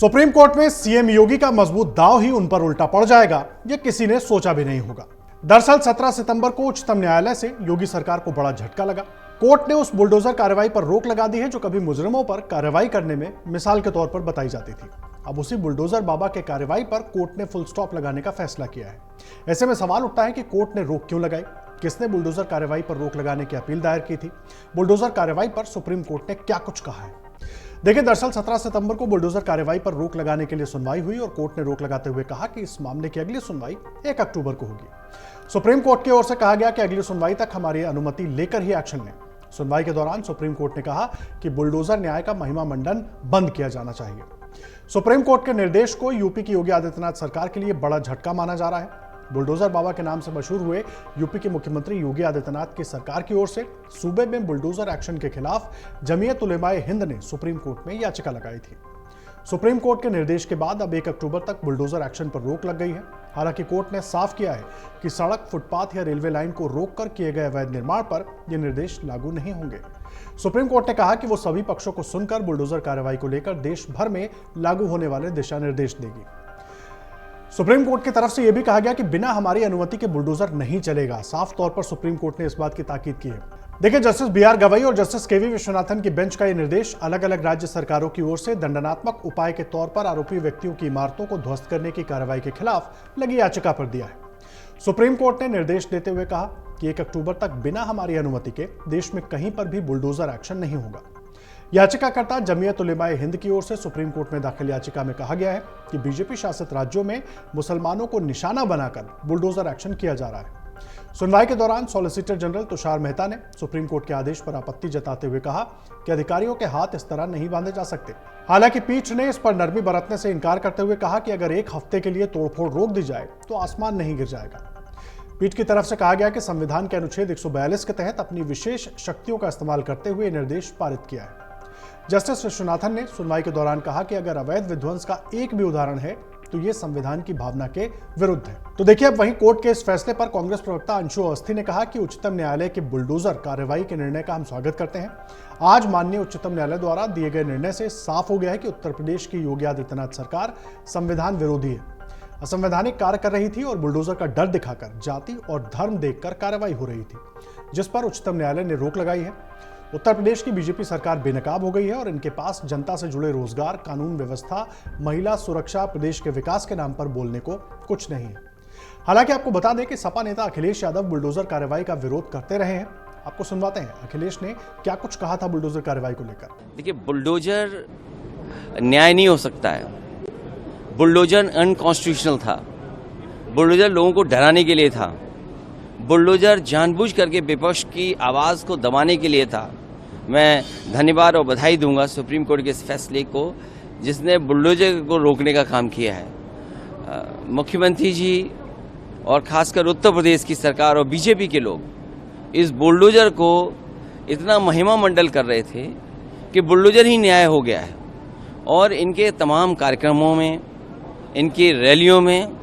Supreme court में CM योगी का मजबूत दांव ही उन पर उल्टा पड़ जाएगा, यह किसी ने सोचा भी नहीं होगा। दरअसल 17 सितंबर को उच्चतम न्यायालय से योगी सरकार को बड़ा झटका लगा। कोर्ट ने उस बुलडोजर कार्रवाई पर रोक लगा दी है जो कभी मुजरिमों पर कार्रवाई करने में मिसाल के तौर पर बताई जाती थी। अब उसी बुलडोजर बाबा के कार्रवाई पर कोर्ट ने फुल स्टॉप लगाने का फैसला किया है। ऐसे में सवाल उठता है कि कोर्ट ने रोक क्यों लगाई, किसने बुलडोजर कार्रवाई पर रोक लगाने की अपील दायर की थी, बुलडोजर कार्रवाई पर सुप्रीम कोर्ट ने क्या कुछ कहा है। देखिए, दरअसल 17 सितंबर को बुलडोजर कार्रवाई पर रोक लगाने के लिए सुनवाई हुई और कोर्ट ने रोक लगाते हुए कहा कि इस मामले की अगली सुनवाई 1 अक्टूबर को होगी। सुप्रीम कोर्ट की ओर से कहा गया कि अगली सुनवाई तक हमारी अनुमति लेकर ही एक्शन लें। सुनवाई के दौरान सुप्रीम कोर्ट ने कहा कि बुलडोजर न्याय का महिमा मंडन बंद किया जाना चाहिए। सुप्रीम कोर्ट के निर्देश को यूपी की योगी आदित्यनाथ सरकार के लिए बड़ा झटका माना जा रहा है। बुलडोजर बाबा के नाम से मशहूर हुए यूपी के मुख्यमंत्री योगी आदित्यनाथ की सरकार की ओर से सूबे में बुलडोजर एक्शन के खिलाफ जमीयत उलेमाए हिंद ने सुप्रीम कोर्ट में याचिका लगाई थी। सुप्रीम कोर्ट के निर्देश के बाद अब 1 अक्टूबर तक बुलडोजर एक्शन पर रोक लग गई है। हालांकि कोर्ट ने साफ किया है कि सड़क, फुटपाथ या रेलवे लाइन को रोककर किए गए अवैध निर्माण पर ये निर्देश लागू नहीं होंगे। सुप्रीम कोर्ट ने कहा कि वो सभी पक्षों को सुनकर बुलडोजर कार्रवाई को लेकर देश भर में लागू होने वाले दिशा निर्देश देगी। सुप्रीम कोर्ट की तरफ से यह भी कहा गया कि बिना हमारी अनुमति के बुलडोजर नहीं चलेगा। साफ तौर पर सुप्रीम कोर्ट ने इस बात की ताकीद की है। देखिए, जस्टिस BR गवई और जस्टिस KV विश्वनाथन की बेंच का यह निर्देश अलग अलग राज्य सरकारों की ओर से दंडनात्मक उपाय के तौर पर आरोपी व्यक्तियों की इमारतों को ध्वस्त करने की कार्रवाई के खिलाफ लगी याचिका पर दिया है। सुप्रीम कोर्ट ने निर्देश देते हुए कहा कि 1 अक्टूबर तक बिना हमारी अनुमति के देश में कहीं पर भी बुलडोजर एक्शन नहीं होगा। याचिकाकर्ता जमीयत उलेमाए हिंद की ओर से सुप्रीम कोर्ट में दाखिल याचिका में कहा गया है कि बीजेपी शासित राज्यों में मुसलमानों को निशाना बनाकर बुलडोजर एक्शन किया जा रहा है। सुनवाई के दौरान सॉलिसिटर जनरल तुषार मेहता ने सुप्रीम कोर्ट के आदेश पर आपत्ति जताते हुए कहा कि अधिकारियों के हाथ इस तरह नहीं बांधे जा सकते। हालांकि पीठ ने इस पर नरमी बरतने से इनकार करते हुए कहा कि अगर 1 हफ्ते के लिए तोड़फोड़ रोक दी जाए तो आसमान नहीं गिर जाएगा। पीठ की तरफ से कहा गया कि संविधान के अनुच्छेद 142 के तहत अपनी विशेष शक्तियों का इस्तेमाल करते हुए निर्देश पारित किया है। जस्टिस विश्वनाथन ने सुनवाई के दौरान कहा कि अगर अवैध विध्वंस का एक भी उदाहरण है तो ये संविधान की भावना के विरुद्ध है। तो देखिए, अब वहीं कोर्ट के इस फैसले पर कांग्रेस प्रवक्ता अंशु अवस्थी ने कहा कि उच्चतम न्यायालय के बुलडोजर कार्रवाई के निर्णय का हम स्वागत करते हैं। आज माननीय उच्चतम न्यायालय द्वारा दिए गए निर्णय से साफ हो गया है कि उत्तर प्रदेश की योगी आदित्यनाथ सरकार संविधान विरोधी है, असंवैधानिक कार्य कर रही थी और बुलडोजर का डर दिखाकर जाति और धर्म देखकर कार्रवाई हो रही थी, जिस पर उच्चतम न्यायालय ने रोक लगाई है। उत्तर प्रदेश की बीजेपी सरकार बेनकाब हो गई है और इनके पास जनता से जुड़े रोजगार, कानून व्यवस्था, महिला सुरक्षा, प्रदेश के विकास के नाम पर बोलने को कुछ नहीं है। हालांकि आपको बता दें कि सपा नेता अखिलेश यादव बुलडोजर कार्रवाई का विरोध करते रहे हैं। आपको सुनवाते हैं अखिलेश ने क्या कुछ कहा था बुलडोजर कार्रवाई को लेकर। देखिए, बुलडोजर न्याय नहीं हो सकता है। बुलडोजर अनकॉन्स्टिट्यूशनल था। बुलडोजर लोगों को डराने के लिए था। बुलडोजर जानबूझ करके विपक्ष की आवाज को दबाने के लिए था। मैं धन्यवाद और बधाई दूंगा सुप्रीम कोर्ट के इस फैसले को जिसने बुलडोजर को रोकने का काम किया है। मुख्यमंत्री जी और खासकर उत्तर प्रदेश की सरकार और बीजेपी के लोग इस बुलडोजर को इतना महिमा मंडल कर रहे थे कि बुलडोजर ही न्याय हो गया है। और इनके तमाम कार्यक्रमों में, इनकी रैलियों में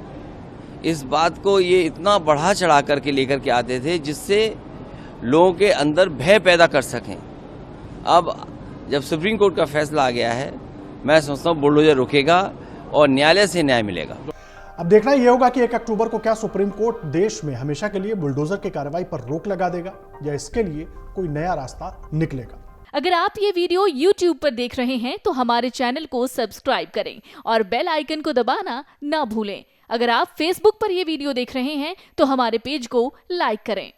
इस बात को ये इतना बढ़ा चढ़ा करके लेकर के आते थे जिससे लोगों के अंदर भय पैदा कर सकें। अब जब सुप्रीम कोर्ट का फैसला आ गया है, मैं समझता हूँ बुलडोजर रुकेगा और न्यायालय से न्याय मिलेगा। अब देखना यह होगा कि 1 अक्टूबर को क्या सुप्रीम कोर्ट देश में हमेशा के लिए बुलडोजर की कार्रवाई पर रोक लगा देगा या इसके लिए कोई नया रास्ता निकलेगा। अगर आप ये वीडियो YouTube पर देख रहे हैं तो हमारे चैनल को सब्सक्राइब करें और बेल आइकन को दबाना ना भूलें। अगर आप Facebook पर ये वीडियो देख रहे हैं तो हमारे पेज को लाइक करें।